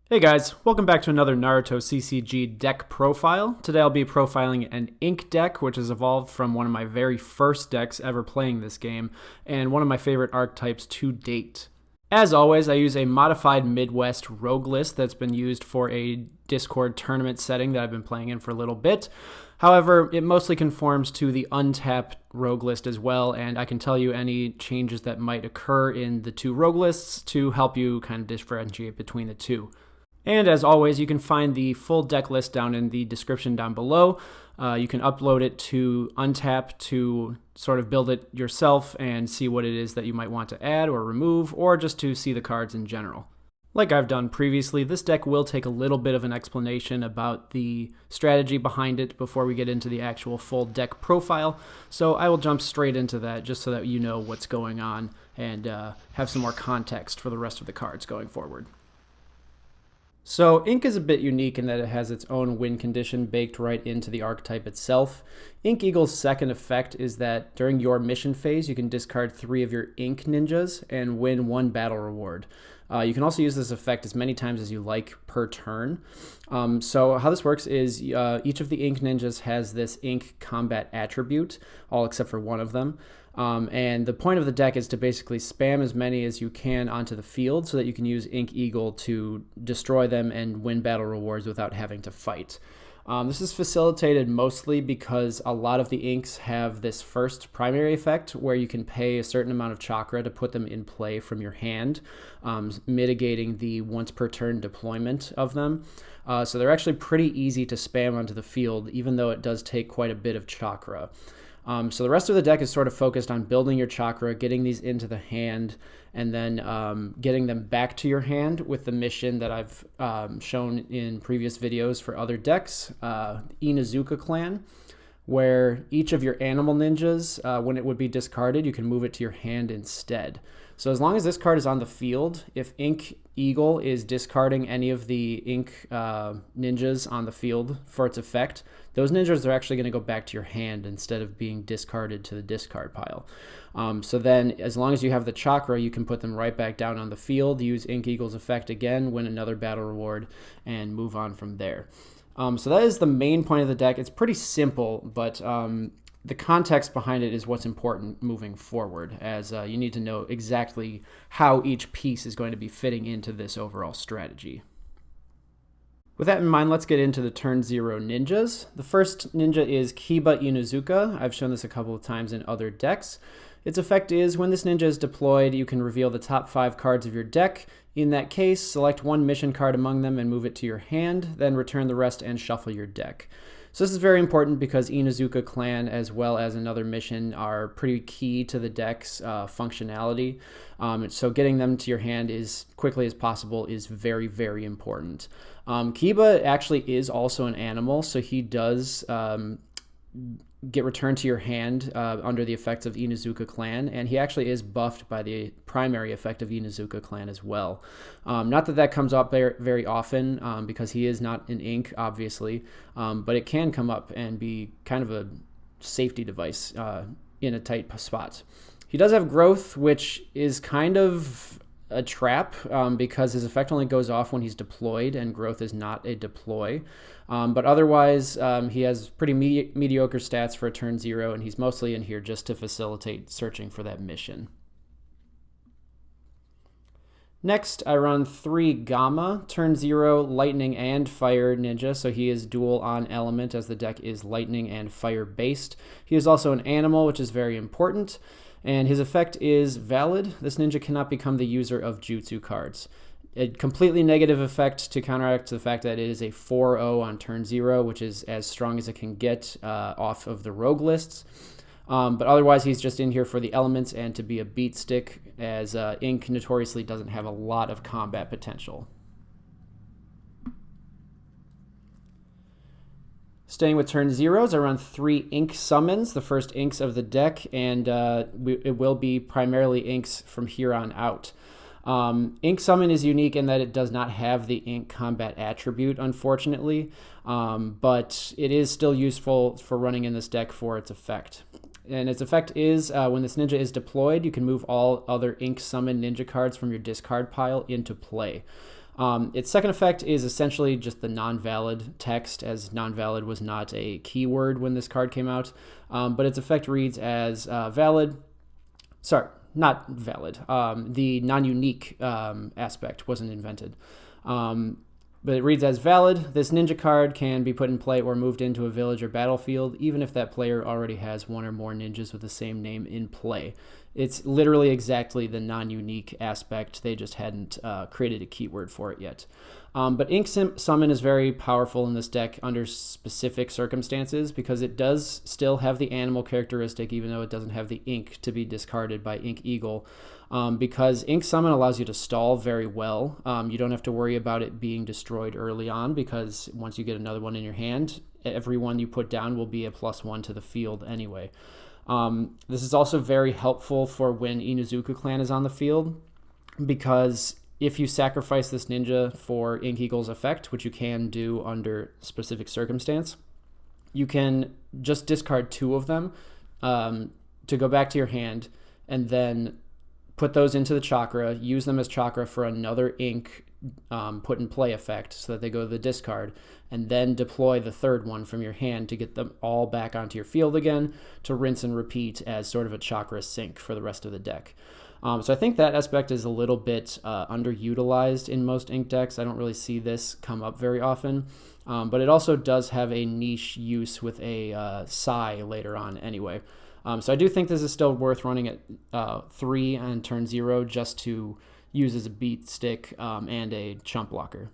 Hey guys, welcome back to another Naruto CCG Deck Profile. Today I'll be profiling an Ink deck, which has evolved from one of my very first decks ever playing this game, and one of my favorite archetypes to date. As always, I use a modified Midwest rogue list that's been used for a Discord tournament setting that I've been playing in for a little bit. However, it mostly conforms to the Untap rogue list as well, and I can tell you any changes that might occur in the two rogue lists to help you kind of differentiate between the two. And as always, you can find the full deck list down in the description down below. You can upload it to Untap to sort of build it yourself and see what it is that you might want to add or remove, or just to see the cards in general. Like I've done previously, this deck will take a little bit of an explanation about the strategy behind it before we get into the actual full deck profile, so I will jump straight into that just so that you know what's going on and have some more context for the rest of the cards going forward. So Ink is a bit unique in that it has its own win condition baked right into the archetype itself. Ink Eagle's second effect is that during your mission phase, you can discard 3 of your Ink ninjas and win 1 battle reward. You can also use this effect as many times as you like per turn. So how this works is each of the Ink ninjas has this Ink combat attribute, all except for one of them. And the point of the deck is to basically spam as many as you can onto the field so that you can use Ink Eagle to destroy them and win battle rewards without having to fight. This is facilitated mostly because a lot of the inks have this first primary effect where you can pay a certain amount of chakra to put them in play from your hand, mitigating the once per turn deployment of them. So they're actually pretty easy to spam onto the field, even though it does take quite a bit of chakra. So the rest of the deck is sort of focused on building your chakra, getting these into the hand, and then getting them back to your hand with the mission that I've shown in previous videos for other decks, Inuzuka Clan, where each of your animal ninjas, when it would be discarded, you can move it to your hand instead. So as long as this card is on the field, if Ink Eagle is discarding any of the Ink ninjas on the field for its effect, those ninjas are actually going to go back to your hand instead of being discarded to the discard pile. So then, as long as you have the chakra, you can put them right back down on the field, use Ink Eagle's effect again, win another battle reward, and move on from there. So that is the main point of the deck. It's pretty simple, but the context behind it is what's important moving forward, as you need to know exactly how each piece is going to be fitting into this overall strategy. With that in mind, let's get into the turn 0 ninjas. The first ninja is Kiba Inuzuka. I've shown this a couple of times in other decks. Its effect is when this ninja is deployed, you can reveal the top 5 cards of your deck. In that case, select 1 mission card among them and move it to your hand, then return the rest and shuffle your deck. So this is very important because Inuzuka Clan as well as another mission are pretty key to the deck's functionality. So getting them to your hand as quickly as possible is very, very important. Kiba actually is also an animal, so he does get returned to your hand under the effects of Inuzuka Clan, and he actually is buffed by the primary effect of Inuzuka Clan as well. Not that that comes up very, very often because he is not an ink, obviously, but it can come up and be kind of a safety device in a tight spot. He does have growth, which is kind of a trap because his effect only goes off when he's deployed, and growth is not a deploy. But otherwise, he has pretty mediocre stats for a turn 0, and he's mostly in here just to facilitate searching for that mission. Next, I run 3 Gama, turn 0, lightning and fire ninja, so he is dual on element as the deck is lightning and fire based. He is also an animal, which is very important. And his effect is valid. This ninja cannot become the user of Jutsu cards. A completely negative effect to counteract the fact that it is a 4-0 on turn 0, which is as strong as it can get off of the rogue lists. But otherwise, he's just in here for the elements and to be a beat stick, as Ink notoriously doesn't have a lot of combat potential. Staying with turn 0s, I run 3 Ink summons, the first inks of the deck, and it will be primarily inks from here on out. Ink summon is unique in that it does not have the ink combat attribute, unfortunately, but it is still useful for running in this deck for its effect. And its effect is when this ninja is deployed, you can move all other ink summon ninja cards from your discard pile into play. Its second effect is essentially just the non-valid text, as non-valid was not a keyword when this card came out. But its effect reads as valid. Sorry, not valid. The non-unique aspect wasn't invented. But it reads as valid. This ninja card can be put in play or moved into a village or battlefield, even if that player already has one or more ninjas with the same name in play. It's literally exactly the non-unique aspect. They just hadn't created a keyword for it yet. But Ink Summon is very powerful in this deck under specific circumstances because it does still have the animal characteristic, even though it doesn't have the ink to be discarded by Ink Eagle. Because Ink Summon allows you to stall very well. You don't have to worry about it being destroyed early on because once you get another one in your hand, every one you put down will be a +1 to the field anyway. This is also very helpful for when Inuzuka Clan is on the field because if you sacrifice this ninja for Ink Eagle's effect, which you can do under specific circumstance, you can just discard 2 of them to go back to your hand and then put those into the chakra, use them as chakra for another ink put in play effect so that they go to the discard, and then deploy the third one from your hand to get them all back onto your field again to rinse and repeat as sort of a chakra sink for the rest of the deck. So I think that aspect is a little bit underutilized in most ink decks. I don't really see this come up very often, but it also does have a niche use with a Sai later on anyway. So I do think this is still worth running at 3 on turn 0 just to use as a beat stick and a chump blocker.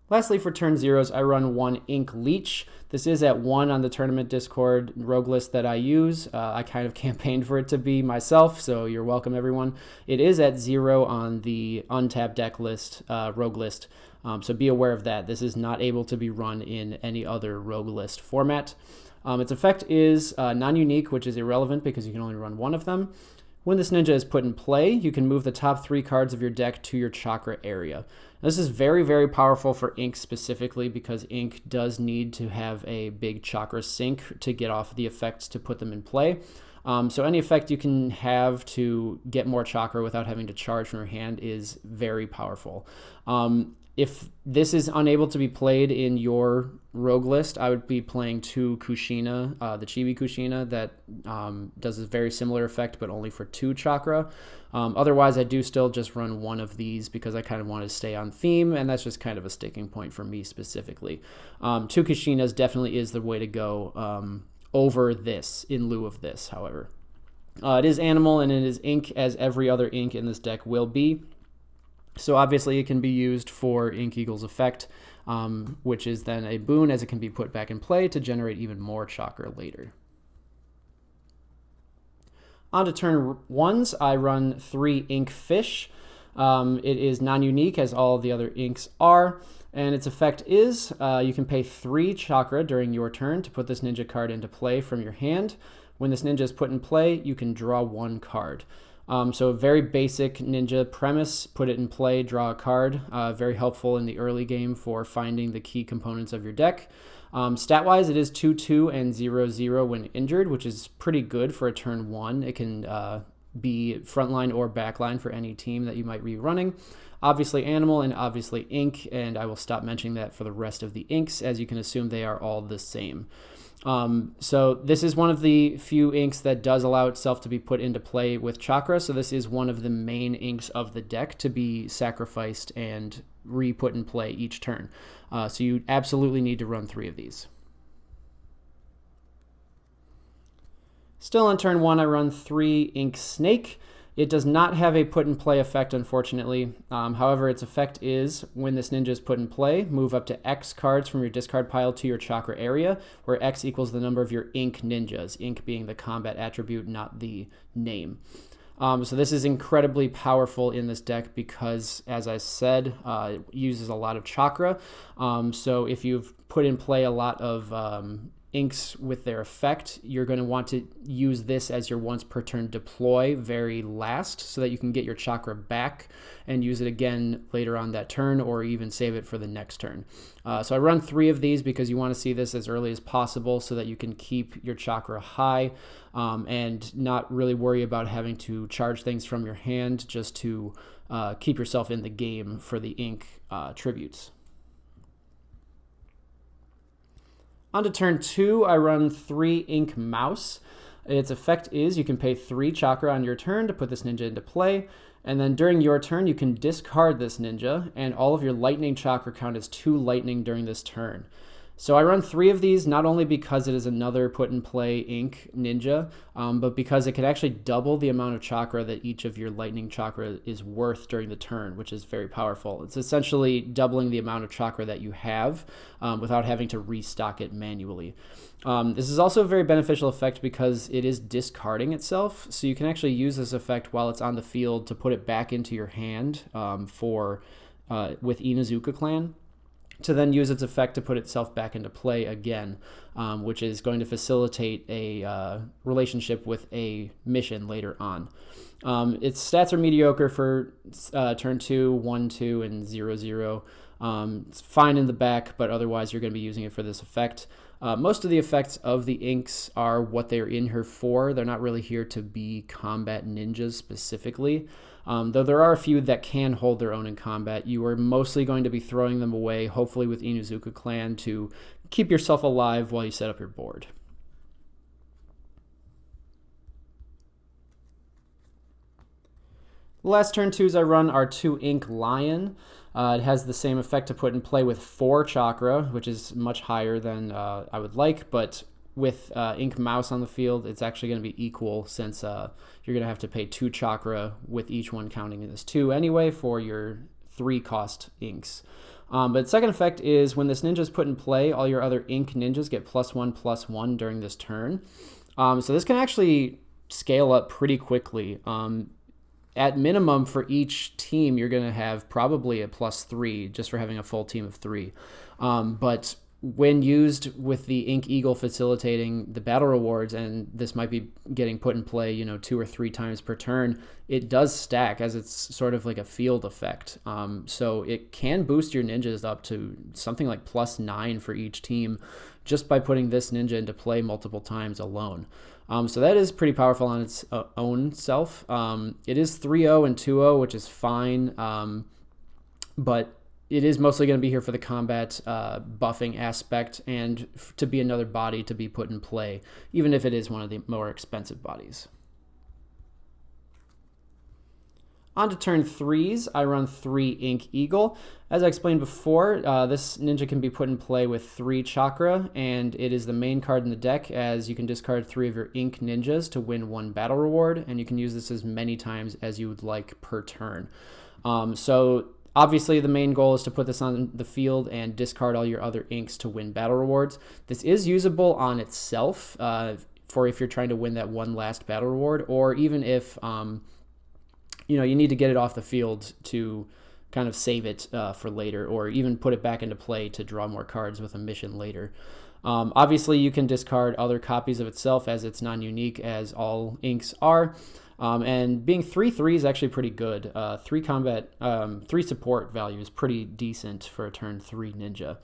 Lastly, for turn 0s, I run 1 Ink Leech. This is at 1 on the tournament Discord rogue list that I use. I kind of campaigned for it to be myself, so you're welcome, everyone. It is at 0 on the Untap deck list, rogue list, so be aware of that. This is not able to be run in any other rogue list format. Its effect is non-unique, which is irrelevant because you can only run 1 of them. When this ninja is put in play, you can move the top 3 cards of your deck to your chakra area. This is very, very powerful for Ink specifically because Ink does need to have a big chakra sink to get off the effects to put them in play. So any effect you can have to get more chakra without having to charge from your hand is very powerful. If this is unable to be played in your rogue list, I would be playing 2 Kushina, the Chibi Kushina, that does a very similar effect, but only for 2 chakra. Otherwise, I do still just run 1 of these because I kind of want to stay on theme, and that's just kind of a sticking point for me specifically. 2 Kushinas definitely is the way to go over this, in lieu of this, however. It is animal, and it is ink, as every other ink in this deck will be. So obviously it can be used for Ink Eagle's effect, which is then a boon as it can be put back in play to generate even more chakra later. On to turn 1s, I run 3 Ink Fish. It is non-unique as all the other inks are, and its effect is you can pay 3 chakra during your turn to put this ninja card into play from your hand. When this ninja is put in play, you can draw 1 card. So a very basic ninja premise, put it in play, draw a card. Very helpful in the early game for finding the key components of your deck. Stat-wise, it is 2/2 and 0/0 when injured, which is pretty good for a turn 1. It can be frontline or backline for any team that you might be running. Obviously animal and obviously ink, and I will stop mentioning that for the rest of the inks, as you can assume they are all the same. So this is one of the few inks that does allow itself to be put into play with chakra. So this is one of the main inks of the deck to be sacrificed and re-put in play each turn. So you absolutely need to run 3 of these. Still on turn 1, I run 3 Ink Snake. It does not have a put in play effect, unfortunately. However, its effect is when this ninja is put in play, move up to X cards from your discard pile to your chakra area, where X equals the number of your Ink ninjas, Ink being the combat attribute, not the name. So this is incredibly powerful in this deck because, as I said, it uses a lot of chakra. So if you've put in play a lot of inks with their effect, you're going to want to use this as your once per turn deploy very last so that you can get your chakra back and use it again later on that turn, or even save it for the next turn. So I run 3 of these because you want to see this as early as possible so that you can keep your chakra high and not really worry about having to charge things from your hand, just to keep yourself in the game for the ink tributes. On to turn 2, I run 3 Ink Mouse. Its effect is you can pay 3 chakra on your turn to put this ninja into play, and then during your turn you can discard this ninja, and all of your lightning chakra count as 2 lightning during this turn. So I run 3 of these, not only because it is another put and play ink ninja, but because it can actually double the amount of chakra that each of your lightning chakra is worth during the turn, which is very powerful. It's essentially doubling the amount of chakra that you have without having to restock it manually. This is also a very beneficial effect because it is discarding itself, so you can actually use this effect while it's on the field to put it back into your hand with Inuzuka Clan, to then use its effect to put itself back into play again, which is going to facilitate a relationship with a mission later on. Its stats are mediocre for turn 2, 1, 2, and 0, 0. It's fine in the back, but otherwise you're going to be using it for this effect. Most of the effects of the inks are what they're in here for. They're not really here to be combat ninjas specifically. Though there are a few that can hold their own in combat, you are mostly going to be throwing them away, hopefully with Inuzuka Clan, to keep yourself alive while you set up your board. The last turn 2s I run are 2 Ink Lion. It has the same effect to put in play with 4 chakra, which is much higher than I would like, but with Ink Mouse on the field, it's actually going to be equal, since you're going to have to pay 2 chakra with each one counting as 2 anyway for your 3 cost inks. But second effect is when this ninja is put in play, all your other ink ninjas get +1/+1 during this turn. So this can actually scale up pretty quickly. At minimum, for each team, you're going to have probably a +3 just for having a full team of 3. But when used with the Ink Eagle facilitating the battle rewards, and this might be getting put in play, 2 or 3 times per turn, it does stack as it's sort of like a field effect. So it can boost your ninjas up to something like +9 for each team just by putting this ninja into play multiple times alone. So that is pretty powerful on its own self. It is 3-0 and 2-0, which is fine, but it is mostly going to be here for the combat buffing aspect and to be another body to be put in play, even if it is one of the more expensive bodies. On to turn 3s, I run 3 Ink Eagle. As I explained before, this ninja can be put in play with 3 chakra, and it is the main card in the deck, as you can discard 3 of your Ink ninjas to win 1 battle reward, and you can use this as many times as you would like per turn. So obviously the main goal is to put this on the field and discard all your other inks to win battle rewards. This is usable on itself for if you're trying to win that one last battle reward, or even if you need to get it off the field to kind of save it for later, or even put it back into play to draw more cards with a mission later. Obviously, you can discard other copies of itself, as it's non-unique, as all inks are. And being 3/3 is actually pretty good. 3 support value is pretty decent for a turn 3 ninja.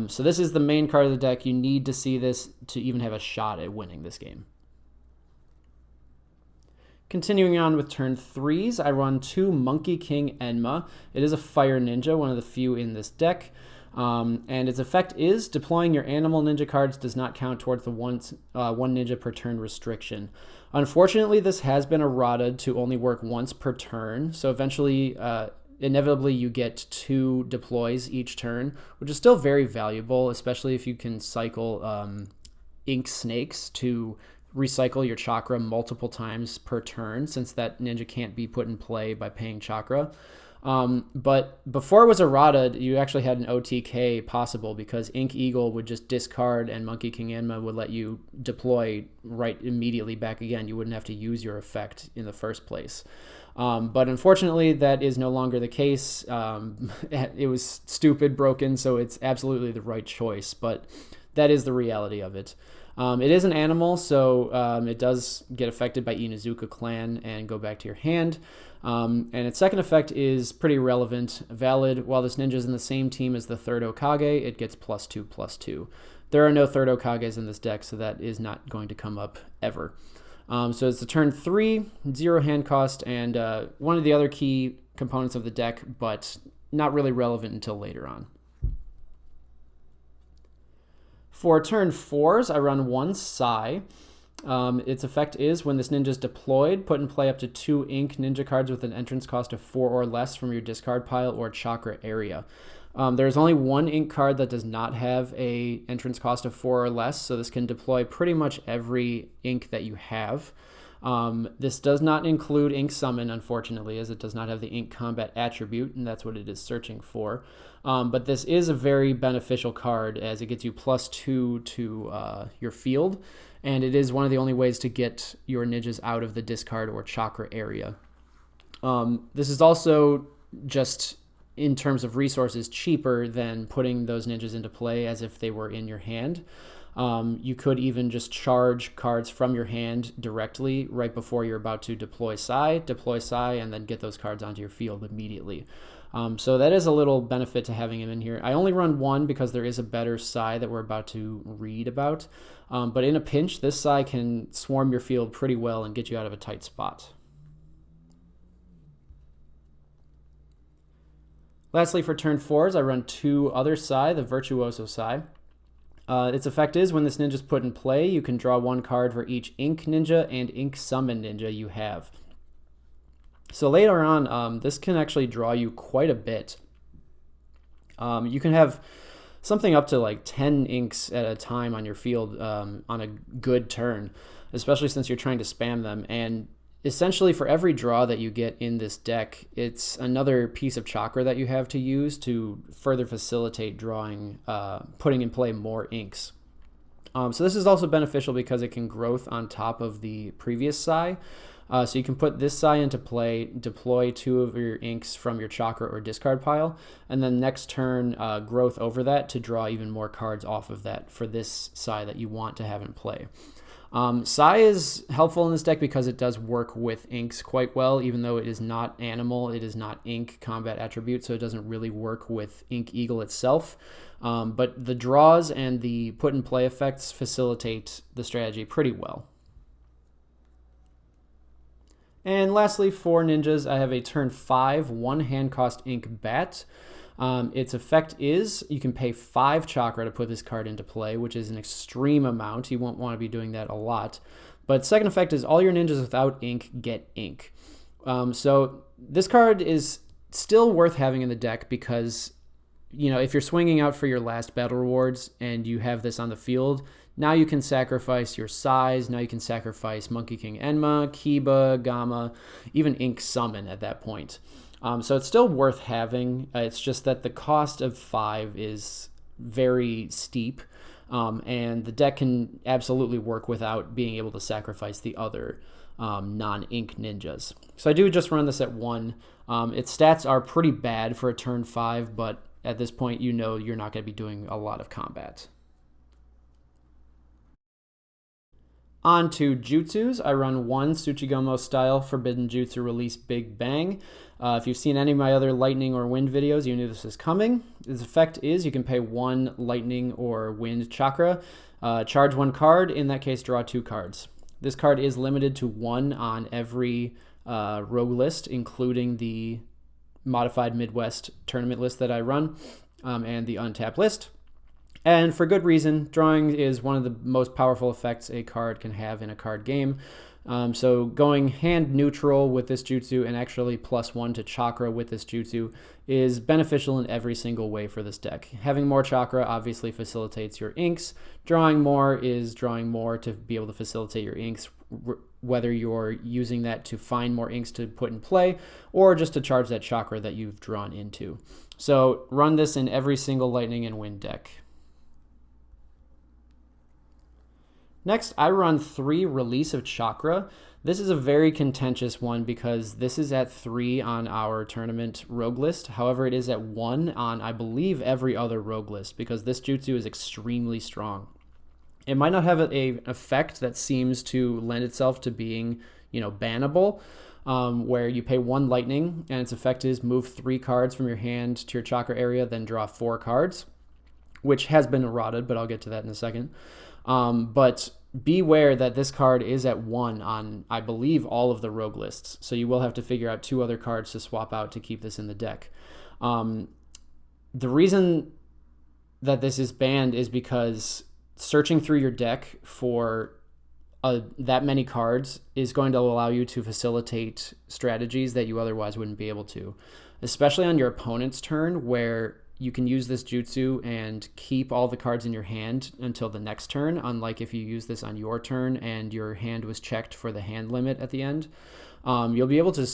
So this is the main card of the deck. You need to see this to even have a shot at winning this game. Continuing on with turn 3s, I run 2 Monkey King Enma. It is a fire ninja, one of the few in this deck. And its effect is deploying your animal ninja cards does not count towards the one ninja per turn restriction. Unfortunately, this has been errated to only work once per turn, so eventually, inevitably, you get 2 deploys each turn, which is still very valuable, especially if you can cycle Ink Snakes to recycle your chakra multiple times per turn, since that ninja can't be put in play by paying chakra. But before it was errata, you actually had an OTK possible, because Ink Eagle would just discard and Monkey King Enma would let you deploy right immediately back again. You wouldn't have to use your effect in the first place. But unfortunately, that is no longer the case. It was stupid, broken, so it's absolutely the right choice. But that is the reality of it. It is an animal, so it does get affected by Inuzuka Clan and go back to your hand. And its second effect is pretty relevant. Valid, while this ninja is in the same team as the third Hokage, it gets +2/+2. There are no third Hokages in this deck, so that is not going to come up ever. So it's the turn 3, 0 hand cost, and one of the other key components of the deck, but not really relevant until later on. For turn 4s, I run 1 Sai. Its effect is when this ninja is deployed, put in play up to 2 Ink ninja cards with an entrance cost of 4 or less from your discard pile or chakra area. There's only 1 Ink card that does not have a entrance cost of 4 or less, so this can deploy pretty much every Ink that you have. This does not include Ink Summon, unfortunately, as it does not have the Ink Combat attribute, and that's what it is searching for. But this is a very beneficial card, as it gets you +2 to your field, and it is one of the only ways to get your ninjas out of the discard or chakra area. This is also just, in terms of resources, cheaper than putting those ninjas into play as if they were in your hand. You could even just charge cards from your hand directly right before you're about to deploy Sai, and then get those cards onto your field immediately. So that is a little benefit to having him in here. I only run 1 because there is a better Sai that we're about to read about. But in a pinch, this Sai can swarm your field pretty well and get you out of a tight spot. Lastly, for turn 4s, I run 2 other Sai, the Virtuoso Sai. Its effect is when this ninja is put in play, you can draw 1 card for each Ink Ninja and Ink Summon Ninja you have. So later on, this can actually draw you quite a bit. You can have something up to like 10 inks at a time on your field on a good turn, especially since you're trying to spam them. And essentially for every draw that you get in this deck, it's another piece of chakra that you have to use to further facilitate drawing, putting in play more inks. So this is also beneficial because it can growth on top of the previous Sai. So you can put this Sai into play, deploy 2 of your inks from your chakra or discard pile, and then next turn growth over that to draw even more cards off of that for this Sai that you want to have in play. Sai is helpful in this deck because it does work with inks quite well, even though it is not animal, it is not ink combat attribute, so it doesn't really work with Ink Eagle itself. But the draws and the put in play effects facilitate the strategy pretty well. And lastly, for ninjas, I have a turn 5, 1 hand cost Ink Bat. Its effect is you can pay 5 chakra to put this card into play, which is an extreme amount. You won't want to be doing that a lot. But second effect is all your ninjas without ink get ink. So this card is still worth having in the deck because, you know, if you're swinging out for your last battle rewards and you have this on the field, now you can sacrifice your Sais, now you can sacrifice Monkey King Enma, Kiba, Gama, even Ink Summon at that point. So it's still worth having. It's just that the cost of 5 is very steep, and the deck can absolutely work without being able to sacrifice the other non-ink ninjas. So I do just run this at 1. Its stats are pretty bad for a turn 5, but at this point you know you're not going to be doing a lot of combat. On to Jutsus, I run 1 Tsuchigumo style Forbidden Jutsu Release Big Bang. If you've seen any of my other lightning or wind videos, you knew this was coming. Its effect is you can pay 1 lightning or wind chakra, charge 1 card, in that case draw 2 cards. This card is limited to 1 on every rogue list, including the modified Midwest tournament list that I run, and the Untap list. And for good reason. Drawing is one of the most powerful effects a card can have in a card game. So going hand neutral with this jutsu and actually +1 to chakra with this jutsu is beneficial in every single way for this deck. Having more chakra obviously facilitates your inks. Drawing more is drawing more to be able to facilitate your inks, whether you're using that to find more inks to put in play or just to charge that chakra that you've drawn into. So run this in every single lightning and wind deck. Next, I run 3 Release of Chakra. This is a very contentious one because this is at 3 on our tournament rogue list. However, it is at 1 on, I believe, every other rogue list because this jutsu is extremely strong. It might not have an effect that seems to lend itself to being, bannable, where you pay 1 lightning and its effect is move 3 cards from your hand to your chakra area, then draw 4 cards, which has been eroded, but I'll get to that in a second. But beware that this card is at 1 on, I believe, all of the rogue lists. So you will have to figure out 2 other cards to swap out to keep this in the deck. The reason that this is banned is because searching through your deck for that many cards is going to allow you to facilitate strategies that you otherwise wouldn't be able to, especially on your opponent's turn, where you can use this jutsu and keep all the cards in your hand until the next turn, unlike if you use this on your turn and your hand was checked for the hand limit at the end. You'll be able to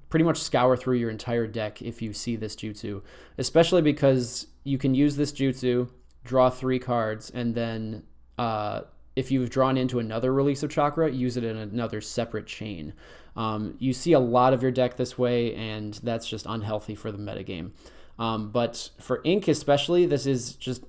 pretty much scour through your entire deck if you see this jutsu, especially because you can use this jutsu, draw 3 cards, and then if you've drawn into another Release of Chakra, use it in another separate chain. You see a lot of your deck this way, and that's just unhealthy for the metagame. But for Ink especially, this is just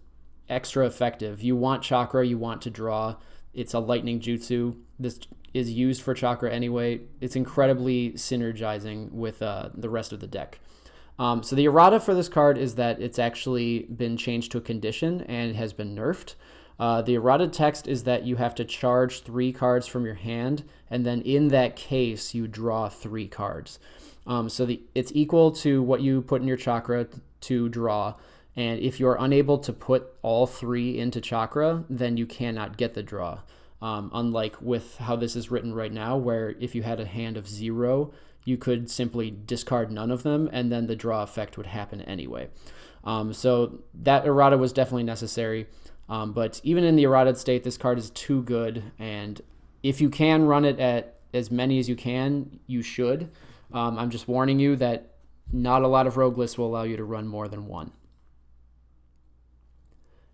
extra effective. You want Chakra, you want to draw. It's a lightning jutsu. This is used for Chakra anyway. It's incredibly synergizing with the rest of the deck. So the errata for this card is that it's actually been changed to a condition and has been nerfed. The errata text is that you have to charge 3 cards from your hand, and then in that case, you draw 3 cards. So it's equal to what you put in your chakra to draw, and if you're unable to put all 3 into chakra, then you cannot get the draw. Unlike with how this is written right now, where if you had a hand of 0, you could simply discard none of them, and then the draw effect would happen anyway. So that errata was definitely necessary, but even in the errata state, this card is too good, and if you can run it at as many as you can, you should. I'm just warning you that not a lot of rogue lists will allow you to run more than 1.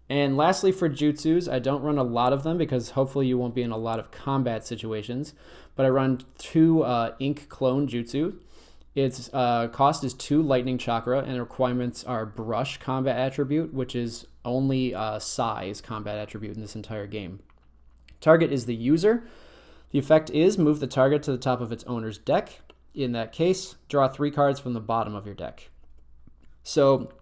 And lastly, for jutsus, I don't run a lot of them because hopefully you won't be in a lot of combat situations, but I run 2 Ink Clone Jutsu. Its cost is 2 Lightning Chakra, and the requirements are Brush combat attribute, which is only size combat attribute in this entire game. Target is the user. The effect is move the target to the top of its owner's deck. In that case, draw 3 cards from the bottom of your deck. So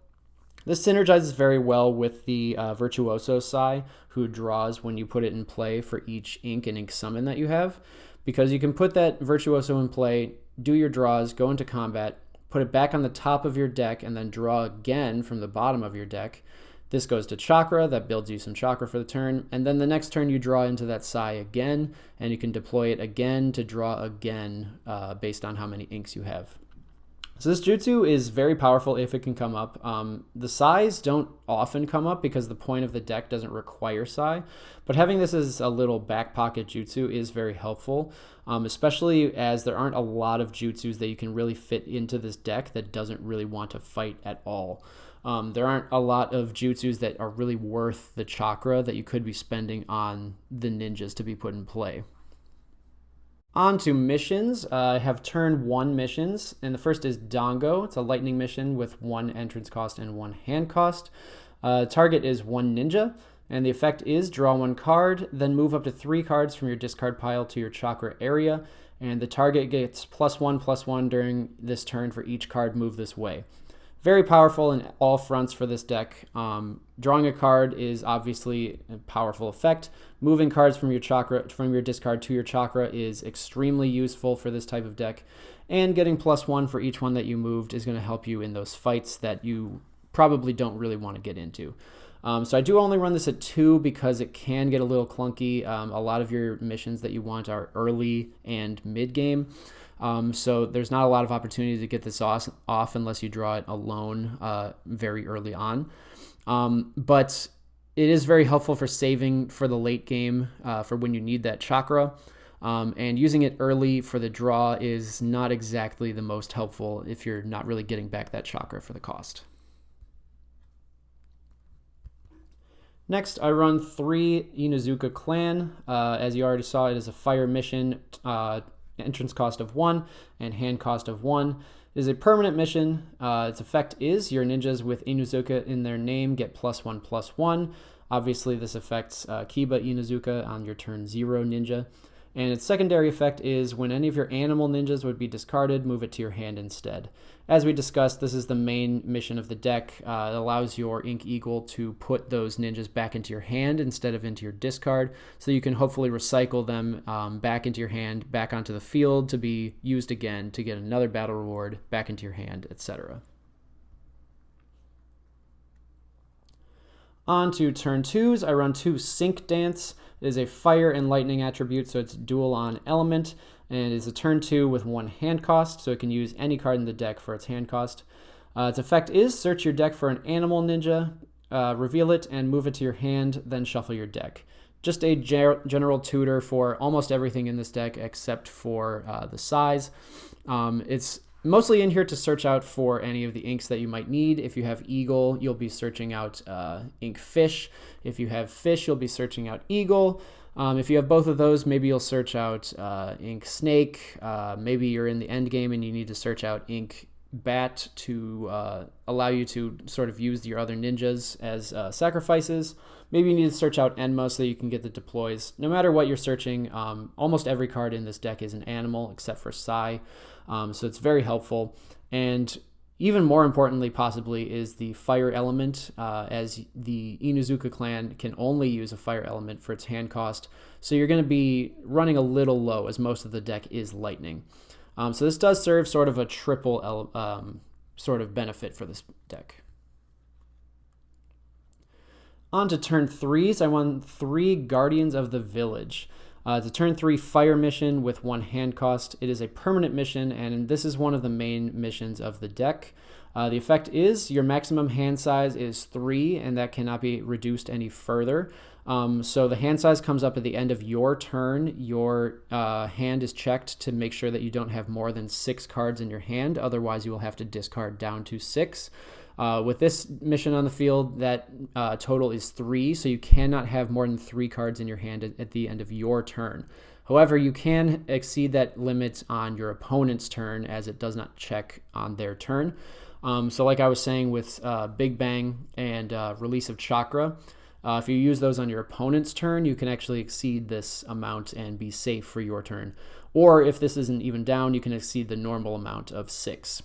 this synergizes very well with the Virtuoso Sai, who draws when you put it in play for each ink and ink summon that you have, because you can put that Virtuoso in play, do your draws, go into combat, put it back on the top of your deck, and then draw again from the bottom of your deck. This goes to Chakra, that builds you some Chakra for the turn, and then the next turn you draw into that Sai again, and you can deploy it again to draw again based on how many inks you have. So this jutsu is very powerful if it can come up. The Sais don't often come up because the point of the deck doesn't require Sai, but having this as a little back pocket jutsu is very helpful, especially as there aren't a lot of jutsus that you can really fit into this deck that doesn't really want to fight at all. There aren't a lot of jutsus that are really worth the chakra that you could be spending on the ninjas to be put in play. On to missions. I have turn 1 missions, and the first is Dango. It's a lightning mission with 1 entrance cost and 1 hand cost. Target is 1 ninja, and the effect is draw 1 card, then move up to 3 cards from your discard pile to your chakra area, and the target gets +1/+1 during this turn for each card moved this way. Very powerful in all fronts for this deck. Drawing a card is obviously a powerful effect. Moving cards from your chakra, from your discard to your chakra is extremely useful for this type of deck. And getting +1 for each one that you moved is going to help you in those fights that you probably don't really want to get into. So I do only run this at 2 because it can get a little clunky. A lot of your missions that you want are early and mid-game. So there's not a lot of opportunity to get this off unless you draw it alone very early on. But it is very helpful for saving for the late game for when you need that chakra. And using it early for the draw is not exactly the most helpful if you're not really getting back that chakra for the cost. Next, I run 3 Inuzuka Clan. As you already saw, it is a fire mission, entrance cost of 1 and hand cost of 1. It is a permanent mission. Its effect is your ninjas with Inuzuka in their name get +1/+1. Obviously, this affects Kiba Inuzuka on your turn 0 ninja. And its secondary effect is when any of your animal ninjas would be discarded, move it to your hand instead. As we discussed, this is the main mission of the deck. It allows your Ink Eagle to put those ninjas back into your hand instead of into your discard, so you can hopefully recycle them back into your hand, back onto the field to be used again to get another battle reward back into your hand, etc. On to turn 2s, I run 2 Sync Dance. It is a fire and lightning attribute, so it's dual on element, and it is a turn 2 with 1 hand cost, so it can use any card in the deck for its hand cost. Its effect is search your deck for an animal ninja, reveal it, and move it to your hand, then shuffle your deck. Just a general tutor for almost everything in this deck except for the size. It's mostly in here to search out for any of the inks that you might need. If you have Eagle, you'll be searching out Ink Fish. If you have Fish, you'll be searching out Eagle. If you have both of those, maybe you'll search out Ink Snake. Maybe you're in the end game and you need to search out Ink Bat to allow you to sort of use your other ninjas as sacrifices. Maybe you need to search out Enma so that you can get the deploys. No matter what you're searching, almost every card in this deck is an animal except for Sai. So it's very helpful. And even more importantly, possibly, is the fire element, as the Inuzuka clan can only use a fire element for its hand cost. So you're going to be running a little low, as most of the deck is lightning. So this does serve sort of a triple sort of benefit for this deck. On to turn 3s, I won 3 Guardians of the Village. It's a turn 3 fire mission with 1 hand cost. It is a permanent mission, and this is one of the main missions of the deck. The effect is your maximum hand size is 3, and that cannot be reduced any further. So the hand size comes up at the end of your turn. Your hand is checked to make sure that you don't have more than 6 cards in your hand. Otherwise, you will have to discard down to 6. With this mission on the field, that total is 3, so you cannot have more than 3 cards in your hand at the end of your turn. However, you can exceed that limit on your opponent's turn, as it does not check on their turn. So like I was saying with Big Bang and Release of Chakra, if you use those on your opponent's turn, you can actually exceed this amount and be safe for your turn. Or if this isn't even down, you can exceed the normal amount of 6.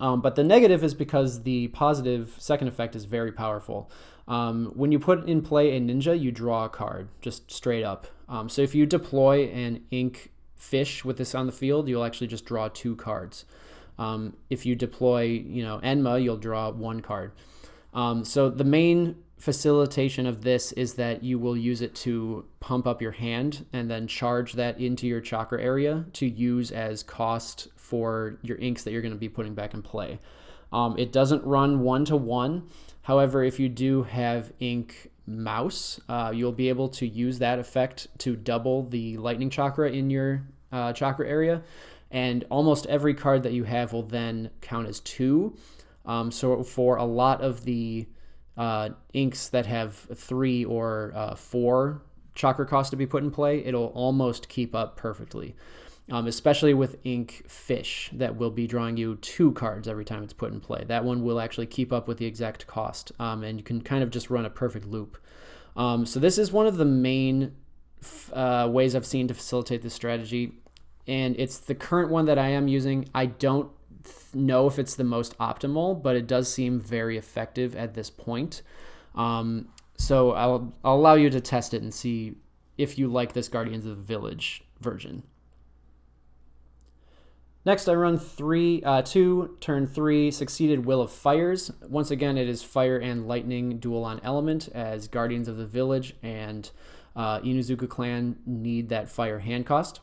But the negative is because the positive second effect is very powerful. When you put in play a ninja, you draw a card, just straight up. So if you deploy an Ink Fish with this on the field, you'll actually just draw 2 cards. If you deploy, Enma, you'll draw 1 card. So the main facilitation of this is that you will use it to pump up your hand and then charge that into your chakra area to use as cost for your inks that you're going to be putting back in play. It doesn't run 1-to-1. However, if you do have Ink Mouse, you'll be able to use that effect to double the lightning chakra in your chakra area, and almost every card that you have will then count as 2. So for a lot of the inks that have 3 or 4 chakra cost to be put in play, it'll almost keep up perfectly. Especially with Ink Fish, that will be drawing you 2 cards every time it's put in play. That one will actually keep up with the exact cost, and you can kind of just run a perfect loop. So this is one of the main ways I've seen to facilitate this strategy, and it's the current one that I am using. I don't know if it's the most optimal, but it does seem very effective at this point. So I'll allow you to test it and see if you like this Guardians of the Village version. Next, I run 2, turn 3, Succeeded Will of Fires. Once again, it is fire and lightning dual on element, as Guardians of the Village and Inuzuka Clan need that fire hand cost.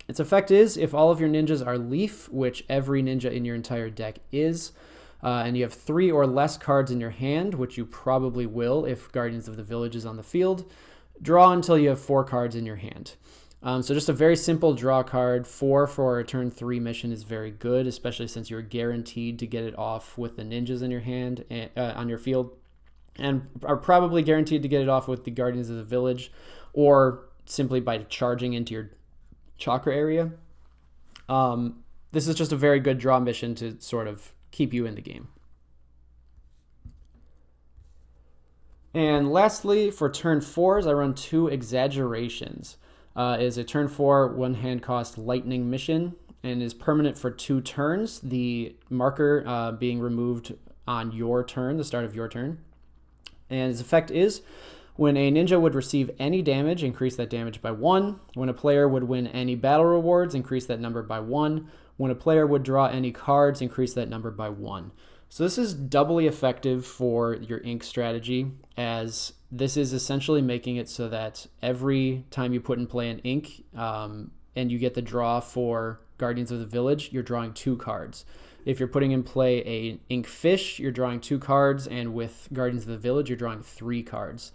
Its effect is, if all of your ninjas are leaf, which every ninja in your entire deck is, and you have 3 or less cards in your hand, which you probably will if Guardians of the Village is on the field, draw until you have 4 cards in your hand. So just a very simple draw card. 4 for a turn 3 mission is very good, especially since you're guaranteed to get it off with the ninjas in your hand on your field. and are probably guaranteed to get it off with the Guardians of the Village or simply by charging into your chakra area. This is just a very good draw mission to sort of keep you in the game. And lastly, for turn 4s, I run 2 Exaggerations. Is a turn 4 1-hand cost lightning mission and is permanent for 2 turns, the marker being removed on your turn, the start of your turn. And its effect is, when a ninja would receive any damage, increase that damage by 1. When a player would win any battle rewards, increase that number by 1. When a player would draw any cards, increase that number by 1. So this is doubly effective for your Ink strategy, as this is essentially making it so that every time you put in play an Ink and you get the draw for Guardians of the Village, you're drawing 2 cards. If you're putting in play a Ink Fish, you're drawing 2 cards, and with Guardians of the Village, you're drawing 3 cards.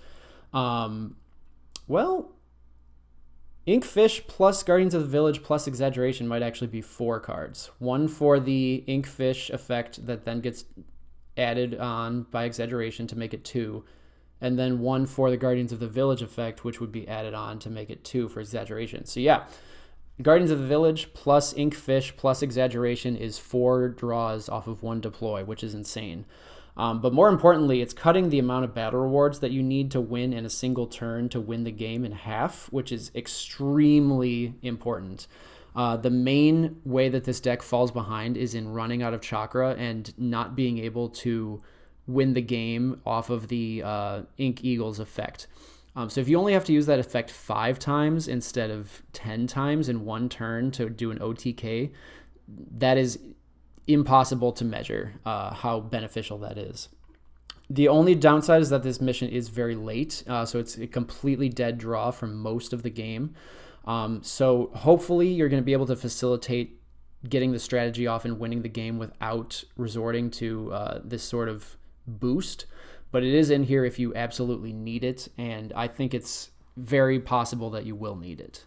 Well, Ink Fish plus Guardians of the Village plus Exaggeration might actually be 4 cards. 1 for the Ink Fish effect that then gets added on by Exaggeration to make it 2, and then 1 for the Guardians of the Village effect, which would be added on to make it 2 for Exaggeration. So yeah, Guardians of the Village plus Ink Fish plus Exaggeration is 4 draws off of 1 deploy, which is insane. But more importantly, it's cutting the amount of battle rewards that you need to win in a single turn to win the game in half, which is extremely important. The main way that this deck falls behind is in running out of chakra and not being able to win the game off of the Ink Eagle's effect. So if you only have to use that effect 5 times instead of 10 times in 1 turn to do an OTK, that is impossible to measure how beneficial that is. The only downside is that this mission is very late, so it's a completely dead draw for most of the game. So hopefully you're going to be able to facilitate getting the strategy off and winning the game without resorting to this sort of boost. But it is in here if you absolutely need it, and I think it's very possible that you will need it.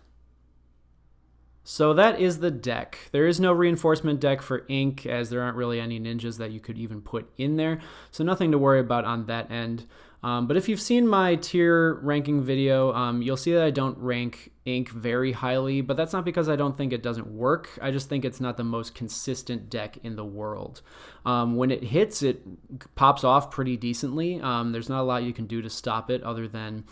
So that is the deck. There is no reinforcement deck for Ink, as there aren't really any ninjas that you could even put in there, so nothing to worry about on that end. But if you've seen my tier ranking video, you'll see that I don't rank Ink very highly, but that's not because I don't think it doesn't work. I just think it's not the most consistent deck in the world. When it hits, it pops off pretty decently. There's not a lot you can do to stop it other than,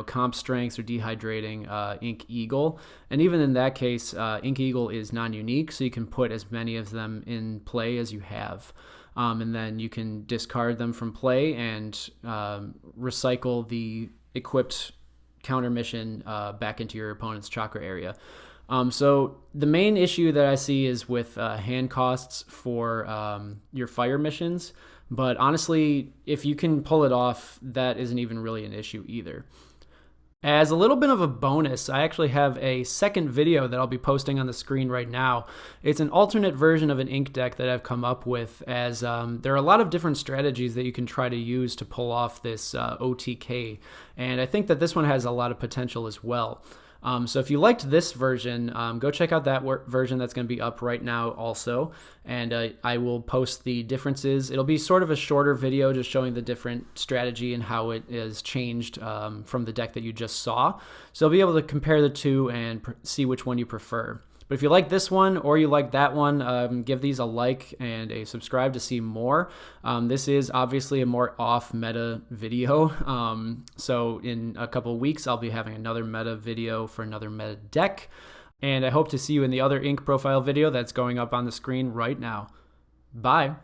comp strengths or dehydrating Ink Eagle. And even in that case, Ink Eagle is non-unique, so you can put as many of them in play as you have. And then you can discard them from play and recycle the equipped counter mission back into your opponent's chakra area. So the main issue that I see is with hand costs for your fire missions, but honestly, if you can pull it off, that isn't even really an issue either. As a little bit of a bonus, I actually have a second video that I'll be posting on the screen right now. It's an alternate version of an Ink deck that I've come up with, as there are a lot of different strategies that you can try to use to pull off this OTK, and I think that this one has a lot of potential as well. So if you liked this version, go check out that version that's going to be up right now also, and I will post the differences. It'll be sort of a shorter video just showing the different strategy and how it is changed from the deck that you just saw. So you'll be able to compare the two and see which one you prefer. But if you like this one or you like that one, give these a like and a subscribe to see more. This is obviously a more off-meta video. So in a couple of weeks, I'll be having another meta video for another meta deck. And I hope to see you in the other Ink profile video that's going up on the screen right now. Bye.